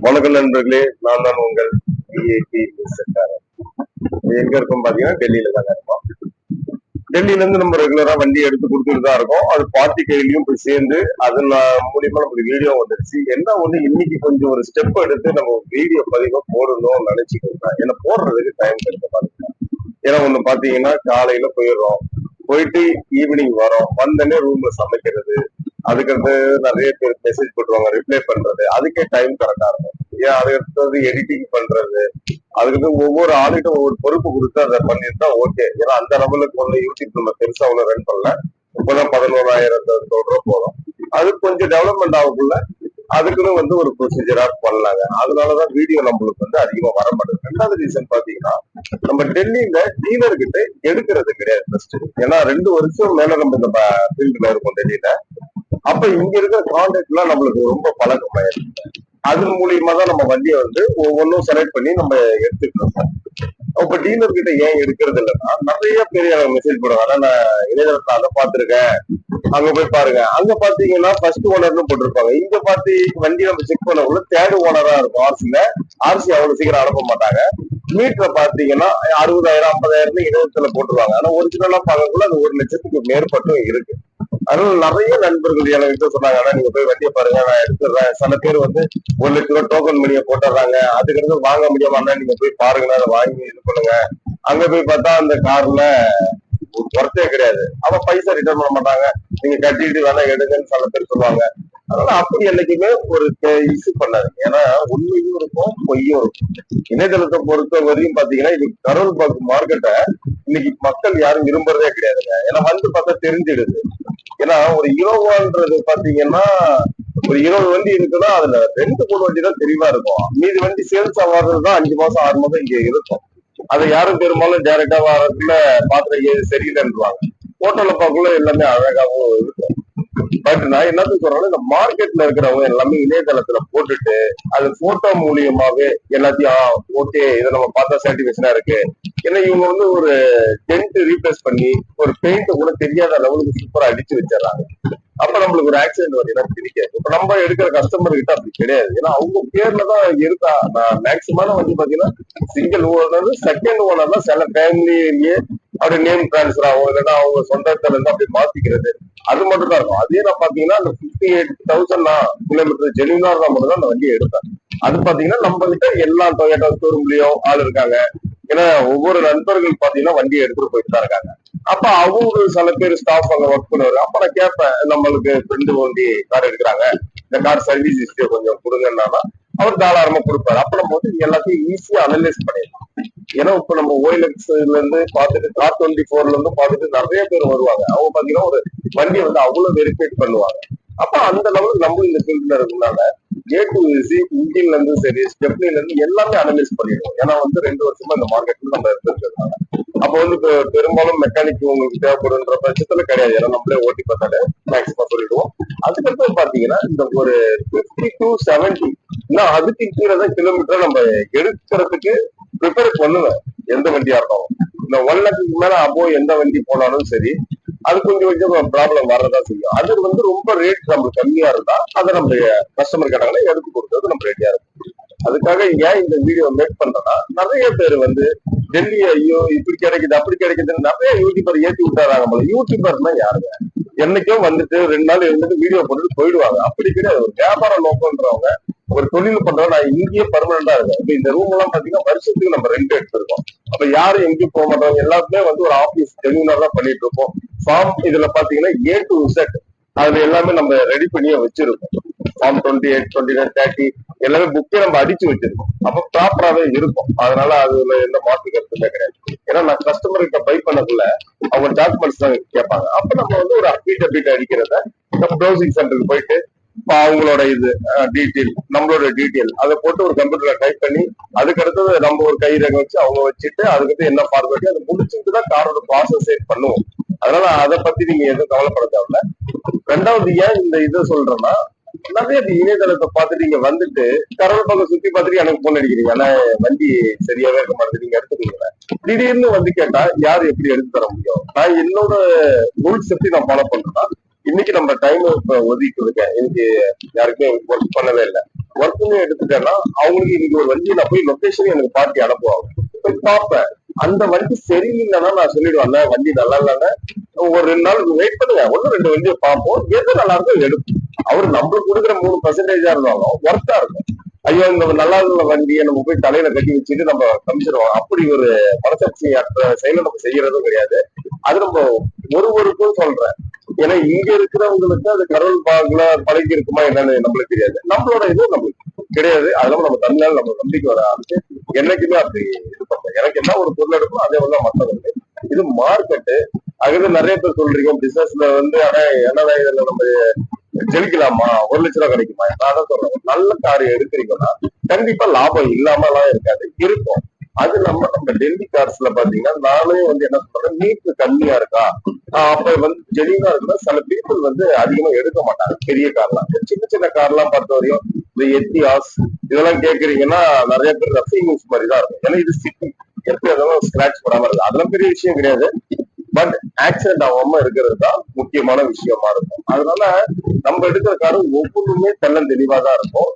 வணக்கம் நண்பர்களே, நான் தான் உங்கள் விஐபி. எங்க இருக்கோம் பாத்தீங்கன்னா டெல்லியில தாங்க இருக்கோம். டெல்லியில இருந்து நம்ம ரெகுலரா வண்டி எடுத்து கொடுத்துட்டு தான் இருக்கோம். அது பார்ட்டி கையிலயும் போய் சேர்ந்து அதன் மூலியமா நமக்கு வீடியோ வந்துருச்சு. என்ன ஒண்ணு இன்னைக்கு கொஞ்சம் ஒரு ஸ்டெப் எடுத்து நம்ம வீடியோ பதிவை போடணும்னு நினைச்சுட்டு இருக்கேன். ஏன்னா போடுறதுக்கு டைம் கிடைக்க பாருங்க. ஏன்னா ஒண்ணு பாத்தீங்கன்னா காலையில போயிடுறோம், போயிட்டு ஈவினிங் வரோம், வந்தனே ரூம்ல சமைக்கிறது, அதுக்கடுத்து நிறைய பேர் மெசேஜ் போட்டுருவாங்க, ரிப்ளை பண்றது, அதுக்கே டைம் கரெக்டா இருக்கும். ஏன் அதுக்கடுத்தது எடிட்டிங் பண்றது, அதுக்கு ஒவ்வொரு ஆளுக்கும் ஒவ்வொரு பொறுப்பு கொடுத்து அதை பண்ணிருந்தா ஓகே. ஏன்னா அந்த லெவலுக்கு ஒண்ணு யூடியூப் நம்ம பெருசா ஒண்ணு ரன் பண்ணல. இப்பதான் 11,000 தொடர் போறோம். அது கொஞ்சம் டெவலப்மெண்ட் ஆகக்குள்ள அதுக்குன்னு ஒரு ப்ரொசீஜரா பண்ணலாங்க. அதனாலதான் வீடியோ நம்மளுக்கு அதிகமா வர மாட்டேங்குது. ரெண்டாவது ரீசன் பாத்தீங்கன்னா, நம்ம டெல்லியில டீலர் கிட்ட எடுக்கிறது கிடையாது ஃபர்ஸ்ட். ஏன்னா 2 வருஷம் மேல நம்ம இந்த ஃபீல்டுல இருக்கோம் டெல்லியில. அப்ப இங்க இருக்கிற கான்டாக்ட் எல்லாம் நம்மளுக்கு ரொம்ப பழக்கமாயிருக்கு. அது மூலியமா தான் நம்ம வண்டியை ஒவ்வொன்றும் செலக்ட் பண்ணி நம்ம எடுத்துட்டு இருக்கோம். இப்ப டீலர் கிட்ட ஏன் எடுக்கிறது இல்லைன்னா, நிறைய பேர் எனக்கு மெசேஜ் போடுவாங்க, ஆனா நான் இணையதளத்துல அதை பார்த்திருக்கேன், அங்க போய் பாருங்க. அங்க பாத்தீங்கன்னா ஃபர்ஸ்ட் ஓனர்னு போட்டிருப்பாங்க. இங்க பார்த்து வண்டி நம்ம செக் பண்ணக்குள்ள தேர்ட் ஓனரா இருக்கும். ஆர்சி அவ்வளவு சீக்கிரம் அனுப்ப மாட்டாங்க. மீட்டரை பாத்தீங்கன்னா 60,000 50,000 இணையத்துல போட்டுருவாங்க. ஆனா ஒரிஜினலா பார்க்கக்குள்ள அது 1,00,000க்கு மேற்பட்டும் இருக்கு. அதனால நிறைய நண்பர்கள் எனக்கு சொன்னாங்க, ஆனா நீங்க போய் வண்டியை பாருங்க, நான் எடுத்துடுறேன். சில பேர் 1,00,000 டோக்கன் மணியை போட்டுறாங்க. அதுக்கடுத்து வாங்க முடியாம, அண்ணா நீங்க போய் பாருங்க, அதை வாங்கி இது பண்ணுங்க. அங்க போய் பார்த்தா அந்த கார்ல ஒர்த்தே கிடையாது. அவ பைசா ரிட்டர்ன் பண்ண மாட்டாங்க. நீங்க கட்டிட்டு வேணா எடுங்கன்னு சில பேர் சொல்லுவாங்க. அதனால அப்படி என்னைக்குமே ஒரு இஷ்யூ பண்ணாது. ஏன்னா உண்மையும் இருக்கும், பொய்யும் இருக்கும். இணையதளத்தை பொறுத்த வரையும் பாத்தீங்கன்னா, இது கரோல் மார்க்கெட்டை இன்னைக்கு மக்கள் யாரும் விரும்புறதே கிடையாதுங்க. ஏன்னா பார்த்தா தெரிஞ்சிடுது. ஏன்னா ஒரு இனோவான்றது பாத்தீங்கன்னா, ஒரு 20 வண்டி இருக்குன்னா அதுல 2-3 வண்டி தான் தெளிவா இருக்கும். மீதி வண்டி சேல்ஸ் ஆகிறதுதான் 5 மாசம் 6 மாசம் இங்க இருக்கும். அதை யாரும் பெரும்பாலும் டைரக்டா வரக்குள்ள பாத்திரம் சரியில்லைன்றாங்க. போட்டோல பார்க்கல எல்லாமே அழகாவும் இருக்கும். பட் நான் என்னது சொல்றேன்னா, இந்த மார்க்கெட்ல இருக்கிறவங்க எல்லாமே இணையதளத்துல போட்டுட்டு அது போட்டோ மூலியமாவே எல்லாத்தையும் ஓகே, இதை நம்ம பார்த்தா சாட்டிஸ்பேக்ஷனா இருக்கு. ஏன்னா இவங்க ஒரு டென்ட் ரீப்ளேஸ் பண்ணி ஒரு பெயிண்ட் கூட தெரியாத லெவலுக்கு சூப்பரா அடிச்சு வச்சிடறாங்க. அப்ப நம்மளுக்கு ஒரு ஆக்சிடென்ட் வருது, எனக்கு பிடிக்காது. இப்ப நம்ம எடுக்கிற கஸ்டமர் கிட்ட அப்படி கிடையாது. ஏன்னா அவங்க பேர்ல தான் இருக்கா. நான் மேக்சிமம் பாத்தீங்கன்னா சிங்கிள் ஓனர், செகண்ட் ஓனர் தான் சில ஃபேமிலியே அப்படி நேம் டிரான்ஸ்பர் ஆகும், இல்லைன்னா அவங்க சொந்தத்துல இருந்து அப்படி மாத்திக்கிறது, அது மட்டும் தான் இருக்கும். அதே நான் பாத்தீங்கன்னா அந்த 58,000 கிலோமீட்டர் ஜெனியூனா இருந்தா மட்டும் தான் அந்த வண்டியை எடுப்பேன். அது பாத்தீங்கன்னா நம்ம கிட்ட எல்லா டொயோட்டா ஷோரூம்லயும் ஆள் இருக்காங்க. ஏன்னா ஒவ்வொரு நண்பர்கள் பாத்தீங்கன்னா வண்டியை எடுத்துட்டு போயிட்டு தான் இருக்காங்க. அப்ப அவங்க சில பேர் ஸ்டாஃப் அங்க ஒர்க் பண்ணுவாரு. அப்ப நான் கேட்பேன், நம்மளுக்கு ஃப்ரெண்டு வண்டி கார் எடுக்கிறாங்க, இந்த கார் சர்வீஸ் ஹிஸ்டரி கொஞ்சம் கொடுங்கன்னா அவர் தாராளமா கொடுப்பாரு. அப்ப நம்ம எல்லாத்தையும் ஈஸியா அனலைஸ் பண்ணிடலாம். ஏன்னா இப்ப நம்ம ஓஎல்எக்ஸ்ல இருந்து பார்த்துட்டு கார் 24ல இருந்து பார்த்துட்டு நிறைய பேர் வருவாங்க. அவங்க பாத்தீங்கன்னா ஒரு வண்டியை அவ்வளவு வெரிஃபைட் பண்ணுவாங்க. அப்ப அந்த லெவலுக்கு நம்ம இந்த ஃபீல்ட்ல இருக்கனால ஏ டு சி, இன்ஜின்ல இருந்து சரி, ஸ்டெப்னில இருந்து எல்லாமே அனலைஸ் பண்ணிடுவோம். ஏன்னா 2 வருஷமா இந்த மார்க்கெட்ல நம்ம இருக்கிறதுனால. அப்ப பெரும்பாலும் மெக்கானிக் உங்களுக்கு தேவைப்படுன்ற பட்சத்துல கிடையாது. ஏன்னா நம்மளே ஓட்டி பார்த்தாலே மேக்சிமம் சொல்லிடுவோம். அதுக்கப்புறம் பாத்தீங்கன்னா இந்த ஒரு 50 to 70 அதுக்கு கீழே தான் கிலோமீட்டர் நம்ம எடுக்கிறதுக்கு ப்ரிப்பேர் பண்ணுவேன். எந்த வண்டியா இருந்தாலும் இந்த 1 லட்சத்துக்கு மேல எந்த வண்டி போனாலும் சரி, அது கொஞ்சம் ப்ராப்ளம் வரதான் செய்யும். அது ரொம்ப ரேட் நம்மளுக்கு கம்மியா இருந்தா அதை நம்ம கஸ்டமர் கேட்டாங்கன்னா எடுத்து கொடுத்தது நம்ம ரெடியா இருக்கும். அதுக்காக ஏன் இந்த வீடியோ மேக் பண்றேன்னா, நிறைய பேர் டெல்லி ஐயோ இப்படி கிடைக்குது அப்படி கிடைக்குதுன்னு நிறைய யூடியூபர் ஏற்றி விட்டாராங்க. யூடியூபர்னா யாருங்க? என்னைக்கும் 2 நாள் வீடியோ போட்டுட்டு போயிடுவாங்க. அப்படி கிடையாது. ஒரு வியாபார நோக்கம்ன்றவங்க, ஒரு தொழில் பண்றவங்க, நான் இங்கேயே பர்மனண்டா இருக்கேன். இப்ப இந்த ரூம் எல்லாம் பாத்தீங்கன்னா வருஷத்துக்கு நம்ம ரெண்ட் எடுத்திருக்கோம். அப்ப யாரும் எங்கேயும் போக மாட்டோம். எல்லாருமே ஒரு ஆபீஸ் ஜென்யூனா தான் பண்ணிட்டு இருக்கோம். ஃபார்ம் இதுல பாத்தீங்கன்னா A to Z அதுல எல்லாமே நம்ம ரெடி பண்ணியே வச்சிருக்கோம். ஃபார்ம் 28, 29, 30 எல்லாமே புக்கே நம்ம அடிச்சு வச்சிருக்கோம். அப்ப ப்ராப்பராவே இருக்கும். அதனால அதுல எந்த மாற்று கருத்துமே கிடையாது. ஏன்னா நான் கஸ்டமர் கிட்ட பை பண்ணக்குள்ள அவங்க டாக்குமெண்ட்ஸ் தான் கேட்பாங்க. அப்ப நம்ம ஒரு அப்பீட் அடிக்கிறத நம்ம ப்ரௌசிங் சென்டருக்கு போயிட்டு அவங்களோட டீட்டெயில், நம்மளோட டீட்டெயில் அதை போட்டு ஒரு கம்ப்யூட்டர்ல டைப் பண்ணி அதுக்கு அடுத்தது நம்ம ஒரு கைரேகை வச்சு அவங்க வச்சுட்டு அதுக்கடுத்து என்ன ஃபார்மேட் அதை முடிச்சுட்டு தான் காரோட ப்ராசஸ் பண்ணுவோம். அதனால அதை பத்தி நீங்க எதுவும் கவலைப்பட தேவையில்ல. ரெண்டாவது ஏன் இந்த இதை சொல்றேன்னா, நிறைய இணையதளத்தை பார்த்துட்டு நீங்க கரோல் பக்கம் சுத்தி பார்த்துட்டு எனக்கு போன் அடிக்கிறீங்க, ஆனா வண்டி சரியாவே இருக்க மாட்டேங்குது, நீங்க எடுத்துக்கீங்க. திடீர்னு கேட்டா யாரு எப்படி எடுத்து தர முடியும்? நான் என்னோட ரூல்ஸ் எப்படி நான் ஃபாலோ பண்றேன்னா, இன்னைக்கு நம்ம டைம் ஒதுக்கிட்டு இருக்கேன். இன்னைக்கு யாருக்குமே ஒர்க் பண்ணவே இல்லை. ஒர்க்குன்னு எடுத்துட்டேன்னா அவங்களுக்கு இன்னைக்கு ஒரு வண்டி நான் போய் லொகேஷன் எனக்கு பார்ட்டி அனுப்புவாங்க, போய் பார்ப்பேன். அந்த வண்டி சரியில்லைன்னா நான் சொல்லிடுவேன் வண்டி நல்லா இல்லைன்னா ஒரு 2 நாள் வெயிட் பண்ணுங்க, 1-2 வண்டியை பார்ப்போம், எது நல்லா இருக்கோ எடுக்கும். அவரு நம்மளுக்கு கொடுக்குற 3% இருந்தாலும் ஒர்த்தா இருக்கும். ஐயோ இந்த நல்லா இருந்த வண்டியை நம்ம போய் தலையில கட்டி வச்சுட்டு நம்ம கமிச்சிருவோம், அப்படி ஒரு மனசாட்சி செயலை நம்ம செய்யறதும் கிடையாது. அது நம்ம ஒருவருக்கும் சொல்றேன். ஏன்னா இங்க இருக்கிறவங்களுக்கு அது கடவுள் பாகுல பழகி இருக்குமா என்னன்னு நம்மளுக்கு தெரியாது, நம்மளோட இது நம்மளுக்கு கிடையாது. அதனால நம்ம தமிழ்நாடு நம்ம நம்பிக்கை வர ஆரம்பிச்சு என்னைக்குமே அப்படி இது பண்றோம். எனக்கு என்ன ஒரு பொருள் எடுக்கும் அதே வந்து மற்றவங்களுக்கு இது மார்க்கெட்டு. அதுக்கு நிறைய பேர் சொல்றீங்க பிசினஸ்ல வந்து ஆனா என்னதான் இதுல நம்ம ஜெயிக்கலாமா, 1 லட்ச ரூபா கிடைக்குமா? நான் தான் சொல்றேன், நல்ல காரியம் எடுக்கிறீங்கன்னா கண்டிப்பா லாபம் இல்லாம எல்லாம் இருக்காது, இருக்கும். அது நம்ம டெல்லி கார்ஸ்ல பாத்தீங்கன்னா நானே வந்து என்ன சொல்றேன், நீட்டு கம்மியா இருக்கா அப்ப வந்து ஜெனியூனா இருக்குன்னா சில பீப்புள் வந்து அதிகமா எடுக்க மாட்டாங்க பெரிய கார்லாம். சின்ன சின்ன கார்லாம் பொறுத்த வரையும் இந்த எத்தியாஸ் இதெல்லாம் கேக்குறீங்கன்னா நிறைய பேர் ரஃபிங் யூஸ் மாதிரி தான் இருக்கும். ஏன்னா இது சிட்டி, எப்படி இருந்தாலும் ஸ்கிராச் போடாம இருக்கு, அதெல்லாம் பெரிய விஷயம் கிடையாது. பட் ஆக்சிடென்ட் ஆகாம இருக்கிறது தான் முக்கியமான விஷயமா இருக்கும். அதனால நம்ம எடுக்கிற காரு ஒவ்வொன்றுமே தெல்லம் தெளிவா தான் இருக்கும்.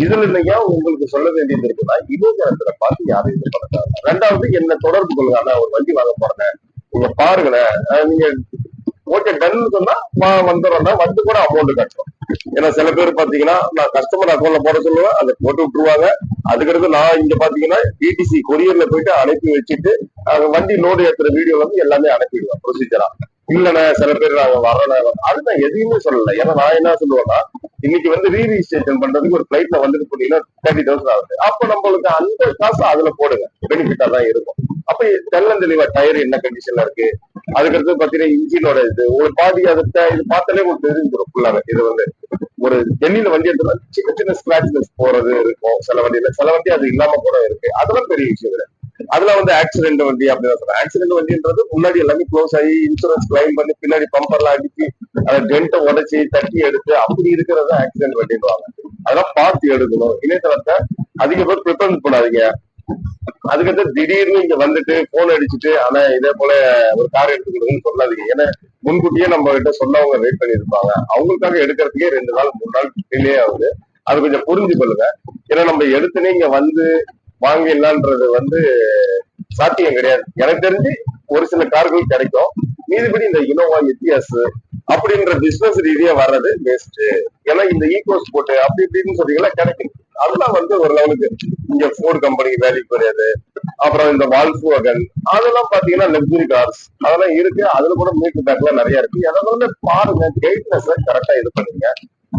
இதுல இல்லையா உங்களுக்கு சொல்ல வேண்டியது இருக்குன்னா இணையதளத்துல பார்த்து யாரும் இது பண்ணாங்க. ரெண்டாவது என்ன தொடர்பு கொள்ளுங்க, நான் ஒரு வண்டி வாங்க போறேன் நீங்க பாருங்களேன், நீங்க ஓகே டன் சொன்னா வந்துடுறோம்னா வந்து கூட அமௌண்ட் கட்டுறோம். ஏன்னா சில பேர் பாத்தீங்கன்னா நான் கஸ்டமர் அக்கௌண்ட்ல போட சொல்லுவேன், அதை போட்டு விட்டுருவாங்க. அதுக்கடுத்து நான் இங்க பாத்தீங்கன்னா டிடிசி கொரியர்ல போயிட்டு அனுப்பி வச்சுட்டு வண்டி லோடு ஏற்றுற வீடியோ வந்து எல்லாமே அனுப்பிடுவேன் ப்ரொசீஜரா. இல்லைண்ணே சில பேர் நாங்க வரேன், அதுதான் எதையுமே சொல்லல. ஏன்னா நான் என்ன சொல்லுவேன்னா இன்னைக்கு வந்து ரீரிஜிஸ்ட்ரேஷன் பண்றதுக்கு ஒரு பிளைட்ல வந்துட்டு போனீங்கன்னா 30,000 ஆகுது. அப்ப நம்மளுக்கு அந்த காசு அதுல போடுங்க, பெனிஃபிட்டா தான் இருக்கும். அப்ப தெல்லம் தெளிவா டயர் என்ன கண்டிஷன்ல இருக்கு, அதுக்கடுத்து பாத்தீங்கன்னா இன்ஜினோட இது ஒரு பாதி அதை இது பார்த்தாலே உங்களுக்கு தெரிஞ்சிடும் ஃபுல்லாவே. இது வந்து ஒரு டெல்லியில வண்டி எடுத்தா சின்ன சின்ன ஸ்கிராச்சஸ் போறது இருக்கும் சில வண்டியில, சில வண்டி அது இல்லாம கூட இருக்கு, அதெல்லாம் பெரிய விஷயம் கிடையாது. அதுல வந்து ஆக்சிடென்ட் வண்டி அப்படின்னு சொல்றேன். ஆக்சிடென்ட் வண்டின்றது முன்னாடி எல்லாமே க்ளோஸ் ஆகி இன்சூரன்ஸ் கிளைம் பண்ணி பின்னாடி பம்பர்லாம் அடிச்சு அதை டென்ட்டை உடைச்சி தட்டி எடுத்து அப்படி இருக்கிறத ஆக்சிடென்ட் வண்டிடுவாங்க. அதெல்லாம் பார்த்து எடுக்கணும். இணையதளத்தை அதிக பேர் ப்ரிப்பேர் பண்ணாதீங்க. அதுக்கடுத்து திடீர்னு இங்க வந்துட்டு போன் அடிச்சுட்டு ஆனா இதே போல ஒரு கார் எடுத்துக்கணும்னு சொல்லாதீங்க. ஏன்னா முன்கூட்டியே நம்ம கிட்ட சொன்னவங்க வெயிட் பண்ணி இருப்பாங்க, அவங்களுக்காக எடுக்கிறதுக்கே 2 நாள் 3 நாள் டிலே ஆகுது. அது கொஞ்சம் புரிஞ்சு கொள்ளுங்க. ஏன்னா நம்ம எடுத்துனே இங்க வந்து வாங்கிடலான்றது வந்து சாத்தியம் கிடையாது. எனக்கு தெரிஞ்சு ஒரு சில கார்கள் கிடைக்கும், மீதிபடி இந்த இனோவா எத்தியாஸ் அப்படின்ற பிசினஸ் ரீதியா வர்றது பெஸ்ட். ஏன்னா இந்த ஈகோ ஸ்போர்ட் அப்படி இப்படின்னு சொன்னீங்கன்னா கிடைக்கும். அதெல்லாம் வந்து ஒரு லெவலுக்கு இங்க ஃபோர்டு கம்பெனிக்கு வேலைக்கு போறது. அப்புறம் இந்த வால்ஸ்வாகன் அதெல்லாம் பாத்தீங்கன்னா லக்ஸுரி கார்ஸ் அதெல்லாம் இருக்கு, அதுல கூட மீட்டர் பேக்லாம் நிறைய இருக்கு. அதனால பாருங்க, கைட்னஸ் கரெக்டா இது பண்ணுங்க.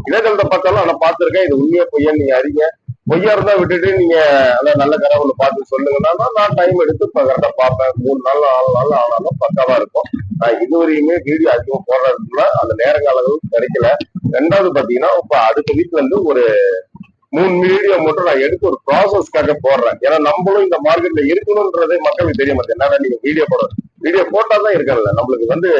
இணையதளத்தை பார்த்தாலும் ஆனா பார்த்திருக்கேன், இது உண்மையா பொய்யா நீங்க அறிங்க. பொய்யா இருந்தா விட்டுட்டு நீங்க அதான் நல்ல கடவுளை பார்த்து சொல்லுங்கன்னா நான் டைம் எடுத்து கரெக்டா பார்ப்பேன். 3 நாள் 4 நாள் ஆனாலும் பக்காவா இருக்கும். நான் இதுவரையுமே வீடியோ அதிகம் போடுறதுல அந்த நேரங்காலங்கள் கிடைக்கல. ரெண்டாவது பாத்தீங்கன்னா இப்ப அடுத்த வீட்டுல இருந்து ஒரு 3 வீடியோ மட்டும் நான் எடுத்து ஒரு ப்ராசஸ்க்காக போடுறேன். ஏன்னா நம்மளும் இந்த மார்க்கெட்ல இருக்கணும்ன்றதே மக்களுக்கு தெரிய மாட்டேன். என்னன்னா நீங்க வீடியோ போட்டாதான் இருக்கல, நம்மளுக்கு வந்து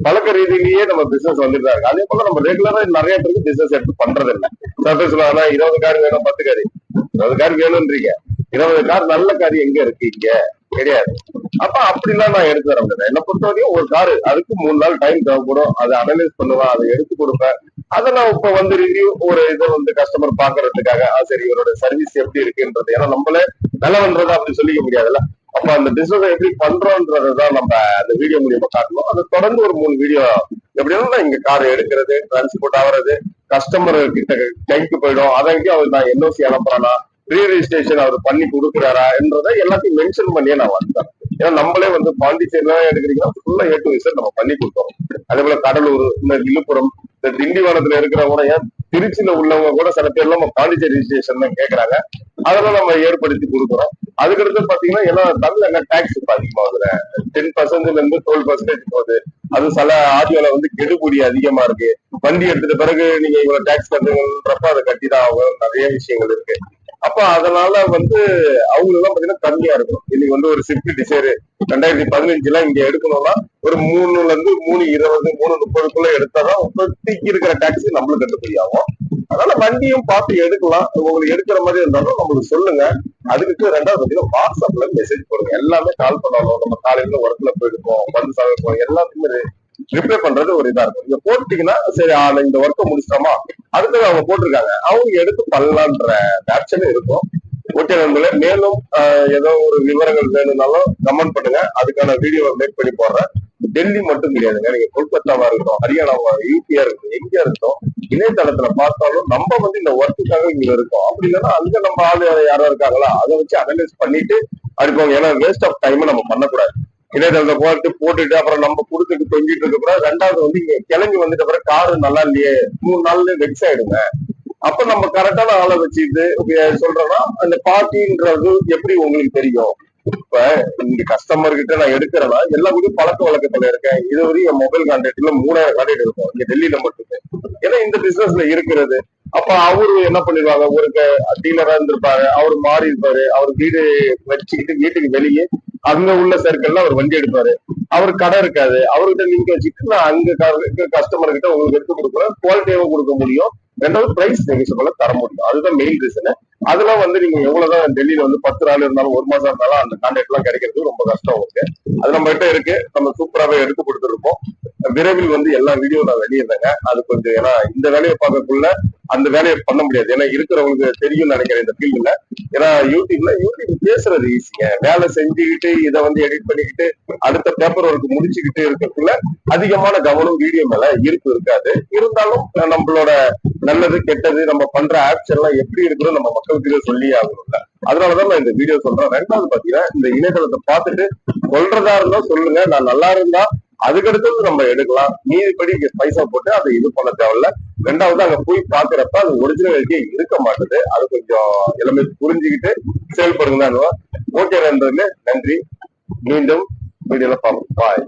பழக்க ரீதியிலேயே நம்ம பிசினஸ் வந்துட்டு தான் இருக்கு. அதே போல நம்ம ரெகுலரா நிறைய பேருக்கு பிசினஸ் எடுத்து பண்றது இல்லை. சில பேர் சொல்லுவாங்க 20 கார் வேணும் 10 கார், 20 கார் வேணும்ன்றீங்க, 20 கார் நல்ல கார் எங்க இருக்கு? இங்க கிடையாது. அப்ப அப்படிலாம் நான் எடுத்து வர முடியாது. என்னை பொறுத்த வரைக்கும் ஒரு காரு அதுக்கு 3 நாள் டைம் தேவைப்படும், அதை அனலைஸ் பண்ணுவேன், அதை எடுத்து கொடுப்பேன். அதை நான் இப்ப வந்து ரிவ்யூ ஒரு இதை வந்து கஸ்டமர் பாக்குறதுக்காக சரி இவரோட சர்வீஸ் எப்படி இருக்குன்றது, ஏன்னா நம்மளே நல்லவன்றதை அப்படி சொல்லிக்க முடியாதுல்ல. அப்ப அந்த பிசினஸ் எப்படி பண்றோன்றதான் நம்ம அந்த வீடியோ மூலியமா காட்டணும். அதை தொடர்ந்து ஒரு 3 வீடியோ எப்படின்னா இங்க கார் எடுக்கிறது, டிரான்ஸ்போர்ட் ஆகுறது, கஸ்டமர் கிட்ட கைக்கு போயிடும், அதைக்கு அவர் நான் என்ஓசி அனுப்புறானா, ரீரிஜிஸ்ட்ரேஷன் அவர் பண்ணி கொடுக்குறாரா என்றதை எல்லாத்தையும் மென்ஷன் பண்ணியே நான் வந்தேன். ஏன்னா நம்மளே வந்து பாண்டிச்சேரியில எடுக்கிறீங்கன்னா ஃபுல்லா A to Z நம்ம பண்ணி கொடுத்தோம். அதே போல கடலூர், இந்த விழுப்புரம், இந்த திண்டிவனத்துல இருக்கிறவங்க கூட, ஏன் திருச்சியில உள்ளவங்க கூட சில பேர் எல்லாம் பாண்டிச்சேரி ரிஜிஸ்ட்ரேஷன் தான் கேட்கறாங்க, அதெல்லாம் நம்ம ஏற்படுத்தி கொடுக்குறோம். அதுக்கடுத்து பாத்தீங்கன்னா எல்லாம் தமிழ் என்ன டாக்ஸ் இப்ப அதிகமாகுதுல, 10% இருந்து 12% போகுது. அது சில ஆடியோல வந்து கெடுபுடி அதிகமா இருக்கு. வண்டி எடுத்துட்ட பிறகு நீங்க இவ்வளவு டாக்ஸ் கட்டுங்கன்றப்ப அதை கட்டிதான் ஆகும், நிறைய விஷயங்கள் இருக்கு. அப்ப அதனால வந்து அவங்களுக்கு எல்லாம் பாத்தீங்கன்னா கம்மியா இருக்கும். இன்னைக்கு வந்து ஒரு ஸ்விஃப்ட் டிசைர் 2015 இங்க எடுக்கணும்னா ஒரு 3ல இருந்து 320 330 எடுத்தாதான் இப்போதைக்கு இருக்கிற டாக்ஸி நம்மளுக்கு கட்டுப்படி ஆகும். அதனால வண்டியும் பார்த்து எடுக்கலாம். உங்களுக்கு எடுக்கிற மாதிரி இருந்தாலும் நம்மளுக்கு சொல்லுங்க. அதுக்கு ரெண்டாவது பாத்தீங்கன்னா வாட்ஸ்அப்ல மெசேஜ் போடுங்க. எல்லாமே கால் பண்ணாலும் நம்ம காலையில ஒர்க்ல போயிருக்கோம், வந்து சமைப்போம், எல்லாத்துக்குமே ரிப்ளை பண்றது ஒரு இதா இருக்கும். இங்க போட்டுட்டீங்கன்னா சரி இந்த ஒர்க்கை முடிச்சிட்டோமா, அடுத்தது அவங்க போட்டிருக்காங்க, அவங்க எடுத்து பண்ணலான்ற ஆப்ஷன் இருக்கும். ஓகே நண்பர்களே, மேலும் ஏதோ ஒரு விவரங்கள் வேணும்னாலும் கமெண்ட் பண்ணுங்க, அதுக்கான வீடியோ மேக் பண்ணி போடுறேன். டெல்லி மட்டும் கிடையாதுங்க, நீங்க கொல்கத்தாவா இருக்கட்டும், ஹரியானாவா, யூபியா இருக்கட்டும், எங்கேயா இருக்கட்டும், இணையதளத்துல பார்த்தாலும் நம்ம இந்த ஒர்க்குக்காக இங்க இருக்கோம். அப்படி இல்லைன்னா அங்க நம்ம ஆளு யாரோ இருக்காங்களா, அதை வச்சு அனலைஸ் பண்ணிட்டு அனுப்புவாங்க. ஏன்னா வேஸ்ட் ஆஃப் டைம் நம்ம பண்ணக்கூடாது. இணையதளத்தை போட்டுட்டு அப்புறம் நம்ம கொடுத்துட்டு தொங்கிட்டு இருக்க கூட, ரெண்டாவது இங்க கிளம்பி வந்துட்டு அப்புறம் காரு நல்லா இல்லையே, 3 நாள்ல வெக்ஸ் ஆயிடுங்க. அப்ப நம்ம கரெக்டான ஆளை வச்சுட்டு சொல்றோம்னா, அந்த பார்ட்டின்றது எப்படி உங்களுக்கு தெரியும்? இப்ப இந்த கஸ்டமர் கிட்ட நான் எடுக்கிறேன்னா எல்லா கூடயும் பழக்க வழக்கத்துல இருக்கேன். இது வரையும் என் மொபைல் கான்டாக்ட்ல 3000 கான்டாக்ட் இருக்கும் இங்க டெல்லியில மட்டுமே. ஏன்னா இந்த பிசினஸ்ல இருக்கிறது. அப்ப அவரு என்ன பண்ணிருவாங்க, ஒரு டீலரா இருந்திருப்பாரு, அவரு மாறி இருப்பாரு, அவர் வீடு வச்சுக்கிட்டு வீட்டுக்கு வெளியே அங்க உள்ள சர்க்கிள்ல அவர் வண்டி எடுப்பாரு, அவரு கடை இருக்காது, அவர்கிட்ட லிங்க் வச்சுட்டு நான் அங்க கஸ்டமர் கிட்ட உங்களுக்கு எடுத்து கொடுக்குறேன், குவாலிட்டியாவும் கொடுக்க முடியும், ரெண்டாவது பிரைஸ் நெகோசியபிளா தர முடியும். அதுதான் மெயின் ரீசன். அதெல்லாம் நீங்க எவ்வளவுதான் டெல்லியில 10 நாள் இருந்தாலும் 1 மாசம் இருந்தாலும் அந்த கான்டாக்ட் எல்லாம் கிடைக்கிறது ரொம்ப கஷ்டம் இருக்கு. அது நம்ம கிட்ட இருக்கு, நம்ம சூப்பராகவே எடுத்து கொடுத்துருப்போம். விரைவில் எல்லா வீடியோ நான் வெளியிடுறேங்க. அது கொஞ்சம் ஏன்னா இந்த வேலையை பார்க்கக்குள்ள அந்த வேலையை பண்ண முடியாது, ஏன்னா இருக்கிறவங்களுக்கு தெரியும் நினைக்கிறேன் இந்த ஃபீல்டுல. ஏன்னா யூடியூப் பேசுறது ஈஸிங்க, வேலை செஞ்சுக்கிட்டு இதை எடிட் பண்ணிக்கிட்டு அடுத்த பேப்பர் ஒர்க் முடிச்சுக்கிட்டு இருக்கிறதுக்குள்ள அதிகமான கவனம் வீடியோ மேல இருக்காது. இருந்தாலும் நம்மளோட நல்லது கெட்டது நம்ம பண்ற ஆப்ஸ் எல்லாம் எப்படி இருக்குன்னு நம்ம மக்களுக்கு சொல்லி ஆகணும்ல. அதனாலதான் நான் இந்த வீடியோ சொல்றேன். ரெண்டாவது பாத்தீங்கன்னா, இந்த இணையதளத்தை பார்த்துட்டு சொல்றதா இருந்தா சொல்லுங்க, நான் நல்லா இருந்தா அதுக்கடுத்தது நம்ம எடுக்கலாம். மீதிப்படி பைசா போட்டு அதை இது பண்ண தேவையில்ல. ரெண்டாவது அங்க போய் பாக்குறப்ப அது ஒரிஜினாலிட்டியே இருக்க மாட்டேது. அது கொஞ்சம் எல்லாமே புரிஞ்சுக்கிட்டு செயல்படுங்க. ஓகே நண்பர்களே, நன்றி. மீண்டும் வீடியோல பார்ப்போம். பாய்.